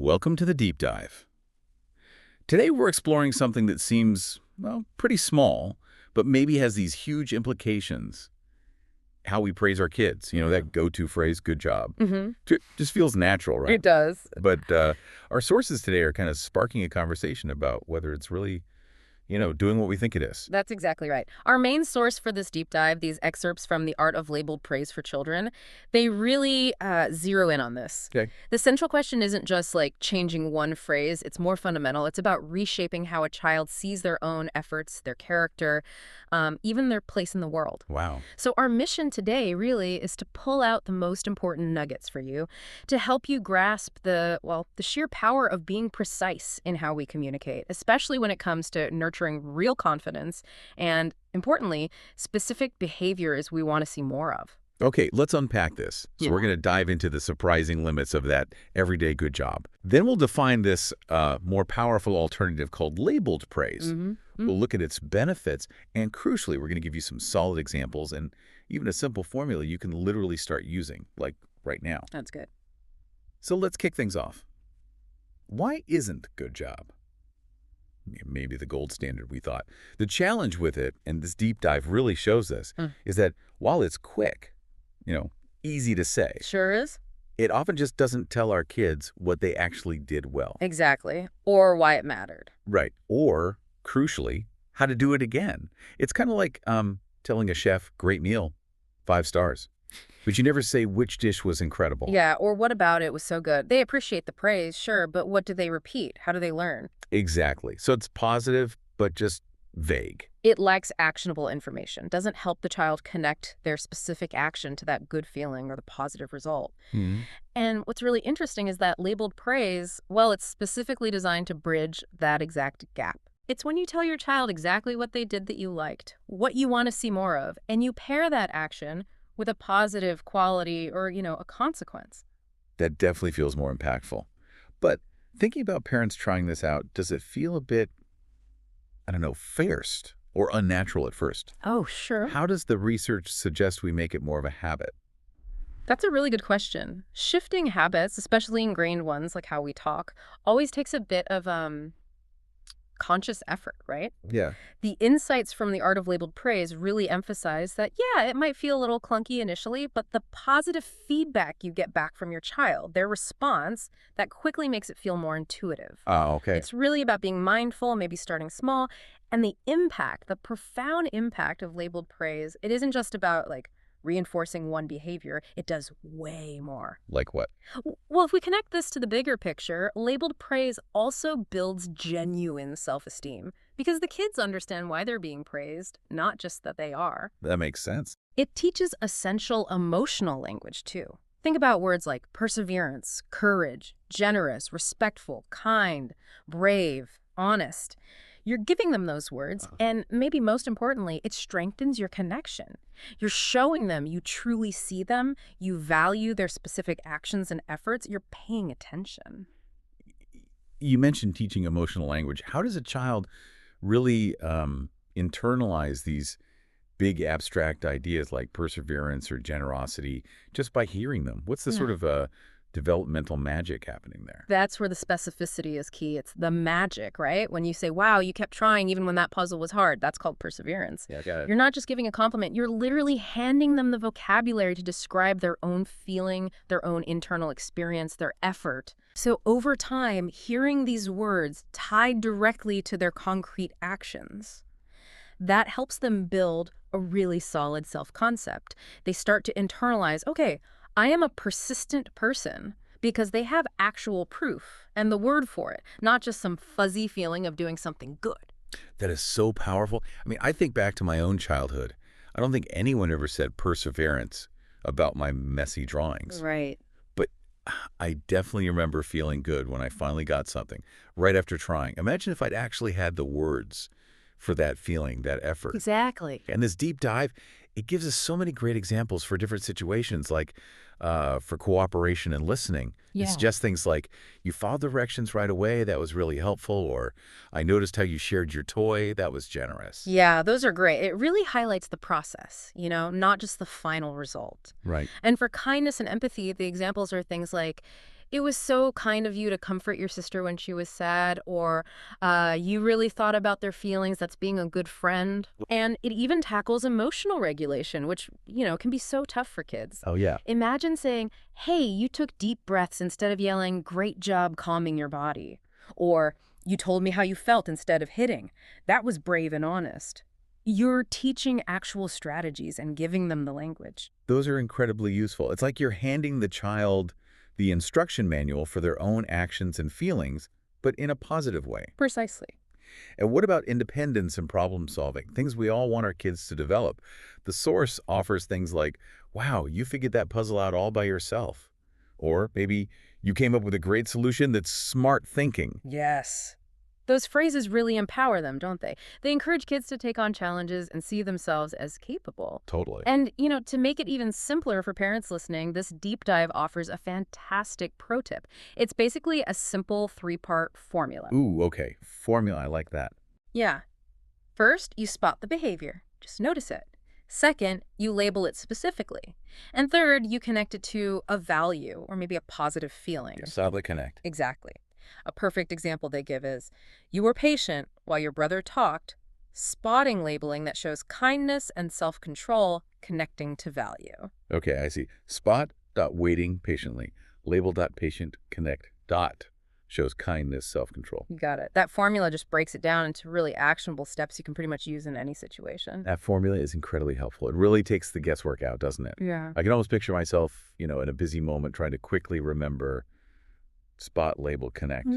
Welcome to the deep dive. Today we're exploring something that seems, well, pretty small, but maybe has these huge implications. How we praise our kids. You know, that go-to phrase, good job. Just feels natural, right? It does. But our sources today are kind of sparking a conversation about whether it's really, doing what we think it is. That's exactly right. Our main source for this deep dive, these excerpts from The Art of Labeled Praise for Children, they really zero in on this. Okay. The central question isn't just like changing one phrase. It's more fundamental. It's about reshaping how a child sees their own efforts, their character, even their place in the world. Wow. So our mission today really is to pull out the most important nuggets for you to help you grasp the sheer power of being precise in how we communicate, especially when it comes to nurturing real confidence and, importantly, specific behaviors we want to see more of. Okay, let's unpack this. So we're going to dive into the surprising limits of that everyday good job. Then we'll define this more powerful alternative called labeled praise. We'll look at its benefits, and crucially, we're going to give you some solid examples and even a simple formula you can literally start using, like right now. That's good. So let's kick things off. Why isn't good job maybe the gold standard, we thought? The challenge with it, and this deep dive really shows this, is that while it's quick, easy to say, Sure is. it often just doesn't tell our kids what they actually did well. Exactly. Or why it mattered. Right. Or, crucially, how to do it again. It's kind of like telling a chef, great meal, 5 stars. But you never say which dish was incredible. Yeah, or what about it was so good? They appreciate the praise, sure, but what do they repeat? How do they learn? Exactly. So it's positive, but just vague. It lacks actionable information, doesn't help the child connect their specific action to that good feeling or the positive result. And what's really interesting is that labeled praise, well, it's specifically designed to bridge that exact gap. It's when you tell your child exactly what they did that you liked, what you want to see more of, and you pair that action with a positive quality or, a consequence. That definitely feels more impactful. But thinking about parents trying this out, does it feel a bit, forced or unnatural at first? Oh, sure. How does the research suggest we make it more of a habit? That's a really good question. Shifting habits, especially ingrained ones like how we talk, always takes a bit of conscious effort, right? Yeah. The insights from The Art of Labeled Praise really emphasize that, yeah, it might feel a little clunky initially, but the positive feedback you get back from your child, their response, that quickly makes it feel more intuitive. Oh, okay. It's really about being mindful, maybe starting small, and the impact, the profound impact of labeled praise, it isn't just about reinforcing one behavior. It does way more. Like what? Well, if we connect this to the bigger picture, labeled praise also builds genuine self-esteem because the kids understand why they're being praised, not just that they are. That makes sense. It teaches essential emotional language, too. Think about words like perseverance, courage, generous, respectful, kind, brave, honest. You're giving them those words, and maybe most importantly, it strengthens your connection. You're showing them you truly see them, you value their specific actions and efforts, you're paying attention. You mentioned teaching emotional language. How does a child really internalize these big abstract ideas like perseverance or generosity just by hearing them? What's the sort of developmental magic happening there? That's where the specificity is key. It's the magic, right? When you say, wow, you kept trying even when that puzzle was hard, that's called perseverance. Yeah, got it. You're not just giving a compliment. You're literally handing them the vocabulary to describe their own feeling, their own internal experience, their effort. So over time, hearing these words tied directly to their concrete actions, that helps them build a really solid self-concept. They start to internalize, okay, I am a persistent person because they have actual proof and the word for it, not just some fuzzy feeling of doing something good. That is so powerful. I mean, I think back to my own childhood. I don't think anyone ever said perseverance about my messy drawings. Right. But I definitely remember feeling good when I finally got something right after trying. Imagine if I'd actually had the words for that feeling, that effort. Exactly. And this deep dive, it gives us so many great examples for different situations, like for cooperation and listening. It's just things like, you followed directions right away, that was really helpful, or I noticed how you shared your toy, that was generous. Yeah, those are great. It really highlights the process, not just the final result. Right. And for kindness and empathy, the examples are things like, It was so kind of you to comfort your sister when she was sad, or you really thought about their feelings. That's being a good friend. And it even tackles emotional regulation, which, can be so tough for kids. Oh, yeah. Imagine saying, hey, you took deep breaths instead of yelling, great job calming your body. Or, you told me how you felt instead of hitting. That was brave and honest. You're teaching actual strategies and giving them the language. Those are incredibly useful. It's like you're handing the child the instruction manual for their own actions and feelings, but in a positive way. Precisely. And what about independence and problem solving? Things we all want our kids to develop. The source offers things like, wow, you figured that puzzle out all by yourself. Or maybe you came up with a great solution that's smart thinking. Yes. Those phrases really empower them, don't they? They encourage kids to take on challenges and see themselves as capable. Totally. And, to make it even simpler for parents listening, this deep dive offers a fantastic pro tip. It's basically a simple 3-part formula. Ooh, okay. Formula, I like that. Yeah. First, you spot the behavior. Just notice it. Second, you label it specifically. And third, you connect it to a value or maybe a positive feeling. Solidly connect. Exactly. A perfect example they give is, you were patient while your brother talked, spotting labeling that shows kindness and self-control connecting to value. Okay, I see. Spot.waiting patiently. Label.patient connect. Dot shows kindness, self-control. You got it. That formula just breaks it down into really actionable steps you can pretty much use in any situation. That formula is incredibly helpful. It really takes the guesswork out, doesn't it? Yeah. I can almost picture myself, in a busy moment trying to quickly remember spot, label, connect.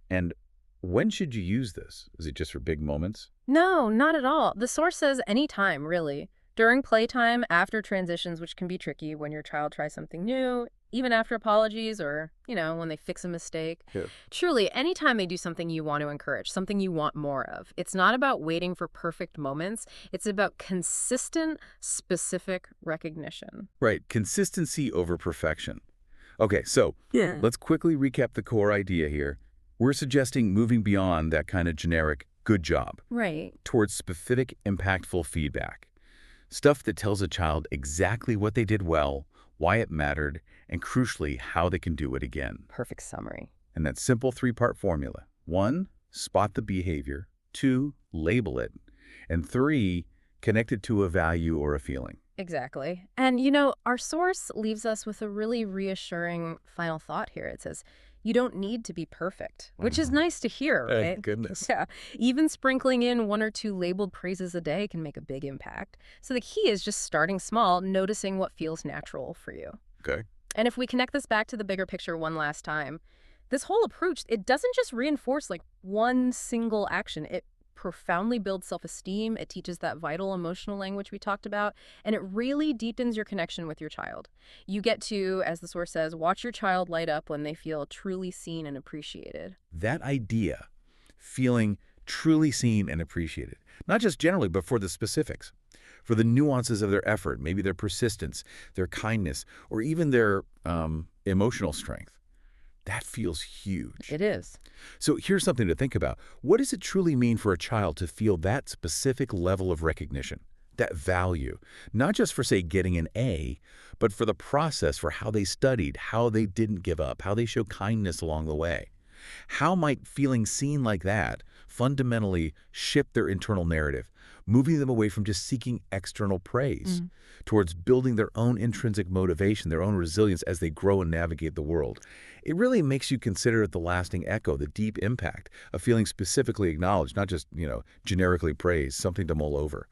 And when should you use this? Is it just for big moments? No, not at all. The source says anytime, really. During playtime, after transitions, which can be tricky when your child tries something new, even after apologies or, when they fix a mistake. Yeah. Truly, anytime they do something you want to encourage, something you want more of. It's not about waiting for perfect moments. It's about consistent, specific recognition. Right. Consistency over perfection. Okay, so let's quickly recap the core idea here. We're suggesting moving beyond that kind of generic good job Right. towards specific, impactful feedback. Stuff that tells a child exactly what they did well, why it mattered, and crucially, how they can do it again. Perfect summary. And that simple 3-part formula. 1, spot the behavior. 2, label it. And 3, connect it to a value or a feeling. Exactly. And, our source leaves us with a really reassuring final thought here. It says, you don't need to be perfect, which is nice to hear, right? Thank goodness. Yeah. Even sprinkling in 1 or 2 labeled praises a day can make a big impact. So the key is just starting small, noticing what feels natural for you. Okay. And if we connect this back to the bigger picture one last time, this whole approach, it doesn't just reinforce one single action. It profoundly builds self-esteem. It teaches that vital emotional language we talked about, and it really deepens your connection with your child. You get to, as the source says, watch your child light up when they feel truly seen and appreciated. That idea, feeling truly seen and appreciated, not just generally, but for the specifics, for the nuances of their effort, maybe their persistence, their kindness, or even their emotional strength. That feels huge. It is. So here's something to think about. What does it truly mean for a child to feel that specific level of recognition, that value, not just for, say, getting an A, but for the process, for how they studied, how they didn't give up, how they show kindness along the way? How might feeling seen like that fundamentally shift their internal narrative, moving them away from just seeking external praise towards building their own intrinsic motivation, their own resilience as they grow and navigate the world? It really makes you consider the lasting echo, the deep impact of feeling specifically acknowledged, not just, generically praised, something to mull over.